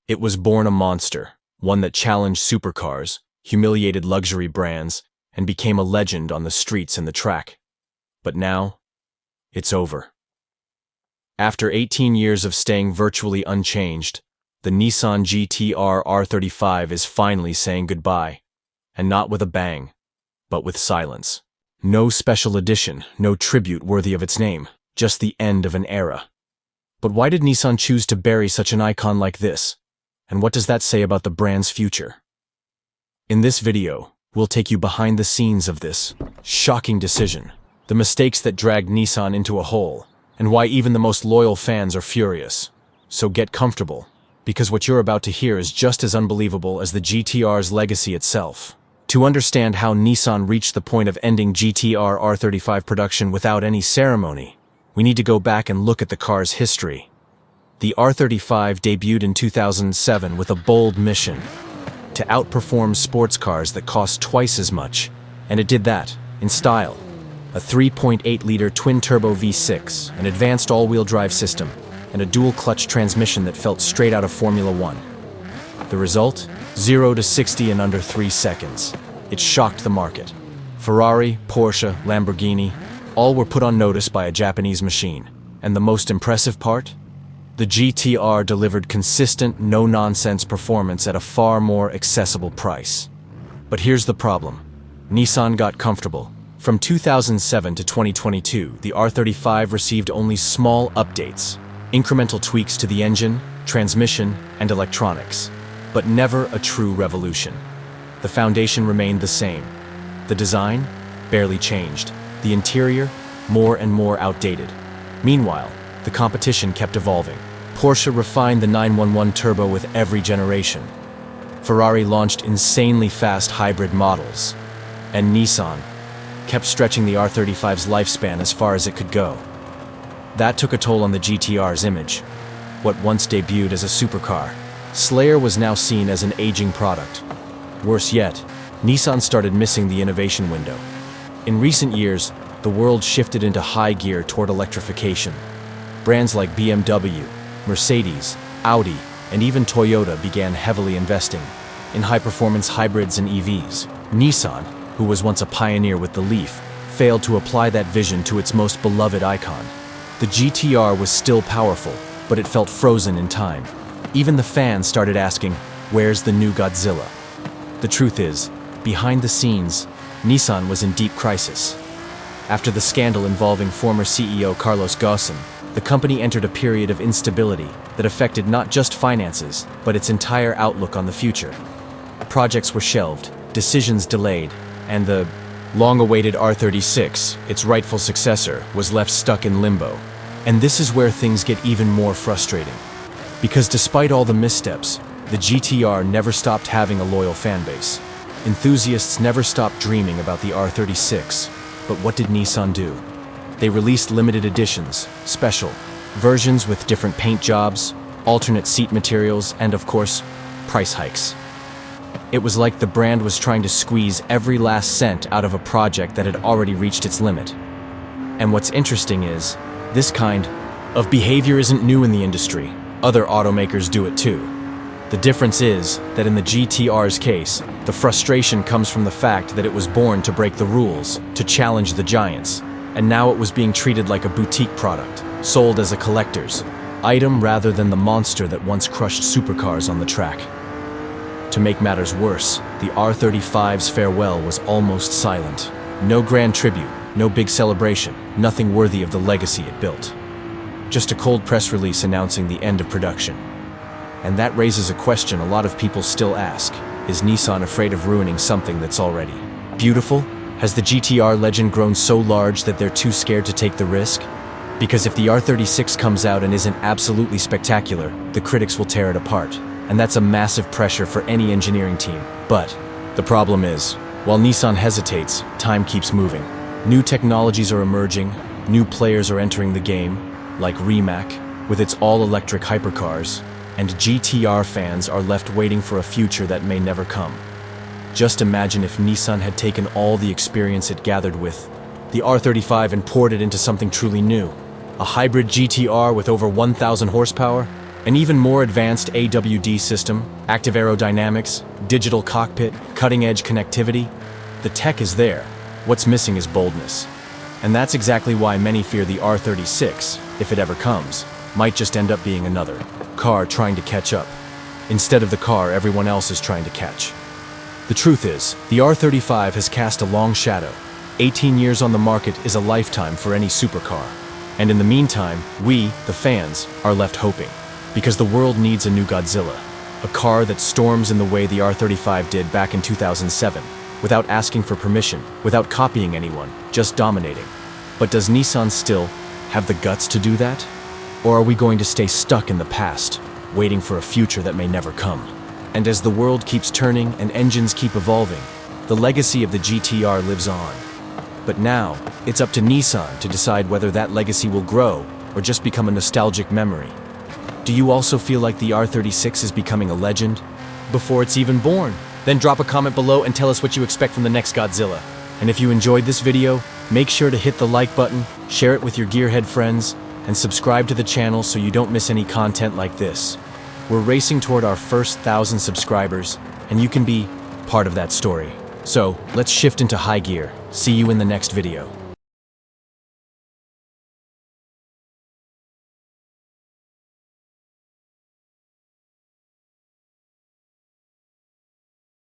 It was born a monster, one that challenged supercars, humiliated luxury brands, and became a legend on the streets and the track. But now, it's over. After 18 years of staying virtually unchanged, the Nissan GT-R R35 is finally saying goodbye, and not with a bang, but with silence. No special edition, no tribute worthy of its name, just the end of an era. But why did Nissan choose to bury such an icon like this? And what does that say about the brand's future? In this video, we'll take you behind the scenes of this shocking decision, the mistakes that dragged Nissan into a hole, and why even the most loyal fans are furious. So get comfortable, because what you're about to hear is just as unbelievable as the GT-R's legacy itself. To understand how Nissan reached the point of ending GT-R R35 production without any ceremony, we need to go back and look at the car's history. The R35 debuted in 2007 with a bold mission: to outperform sports cars that cost twice as much, and it did that, in style. A 3.8-liter twin-turbo V6, an advanced all-wheel drive system, and a dual-clutch transmission that felt straight out of Formula One. The result? 0 to 60 in under 3 seconds. It shocked the market. Ferrari, Porsche, Lamborghini, all were put on notice by a Japanese machine. And the most impressive part? The GT-R delivered consistent, no-nonsense performance at a far more accessible price. But here's the problem. Nissan got comfortable. From 2007 to 2022, the R35 received only small updates, incremental tweaks to the engine, transmission, and electronics, but never a true revolution. The foundation remained the same. The design? Barely changed. The interior? More and more outdated. Meanwhile, the competition kept evolving. Porsche refined the 911 Turbo with every generation. Ferrari launched insanely fast hybrid models. And Nissan kept stretching the R35's lifespan as far as it could go. That took a toll on the GT-R's image. What once debuted as a supercar, Slayer was now seen as an aging product. Worse yet, Nissan started missing the innovation window. In recent years, the world shifted into high gear toward electrification. Brands like BMW, Mercedes, Audi, and even Toyota began heavily investing in high-performance hybrids and EVs. Nissan, who was once a pioneer with the Leaf, failed to apply that vision to its most beloved icon. The GT-R was still powerful, but it felt frozen in time. Even the fans started asking, where's the new Godzilla? The truth is, behind the scenes, Nissan was in deep crisis. After the scandal involving former CEO Carlos Ghosn, the company entered a period of instability that affected not just finances, but its entire outlook on the future. Projects were shelved, decisions delayed, and the long-awaited R36, its rightful successor, was left stuck in limbo. And this is where things get even more frustrating. Because despite all the missteps, the GT-R never stopped having a loyal fanbase. Enthusiasts never stopped dreaming about the R36. But what did Nissan do? They released limited editions, special versions with different paint jobs, alternate seat materials, and of course, price hikes. It was like the brand was trying to squeeze every last cent out of a project that had already reached its limit. And what's interesting is, this kind of behavior isn't new in the industry. Other automakers do it too. The difference is that in the GT-R's case, the frustration comes from the fact that it was born to break the rules, to challenge the giants, and now it was being treated like a boutique product, sold as a collector's item rather than the monster that once crushed supercars on the track. To make matters worse, the R35's farewell was almost silent. No grand tribute, no big celebration, nothing worthy of the legacy it built. Just a cold press release announcing the end of production. And that raises a question a lot of people still ask. Is Nissan afraid of ruining something that's already beautiful? Has the GT-R legend grown so large that they're too scared to take the risk? Because if the R36 comes out and isn't absolutely spectacular, the critics will tear it apart. And that's a massive pressure for any engineering team. But the problem is, while Nissan hesitates, time keeps moving. New technologies are emerging, new players are entering the game, like Rimac, with its all-electric hypercars, and GT-R fans are left waiting for a future that may never come. Just imagine if Nissan had taken all the experience it gathered with the R35 and poured it into something truly new. a hybrid GT-R with over 1,000 horsepower, an even more advanced AWD system, active aerodynamics, digital cockpit, cutting-edge connectivity. The tech is there. What's missing is boldness. And that's exactly why many fear the R36, if it ever comes, might just end up being another car trying to catch up, instead of the car everyone else is trying to catch. The truth is, the R35 has cast a long shadow. 18 years on the market is a lifetime for any supercar. And in the meantime, we, the fans, are left hoping. Because the world needs a new Godzilla. A car that storms in the way the R35 did back in 2007, without asking for permission, without copying anyone, just dominating. But does Nissan still have the guts to do that? Or are we going to stay stuck in the past, waiting for a future that may never come? And as the world keeps turning and engines keep evolving, the legacy of the GT-R lives on. But now, it's up to Nissan to decide whether that legacy will grow or just become a nostalgic memory. Do you also feel like the R36 is becoming a legend before it's even born? Then drop a comment below and tell us what you expect from the next Godzilla. And if you enjoyed this video, make sure to hit the like button, share it with your gearhead friends, and subscribe to the channel so you don't miss any content like this. We're racing toward our first 1,000 subscribers, and you can be part of that story. So, let's shift into high gear. See you in the next video.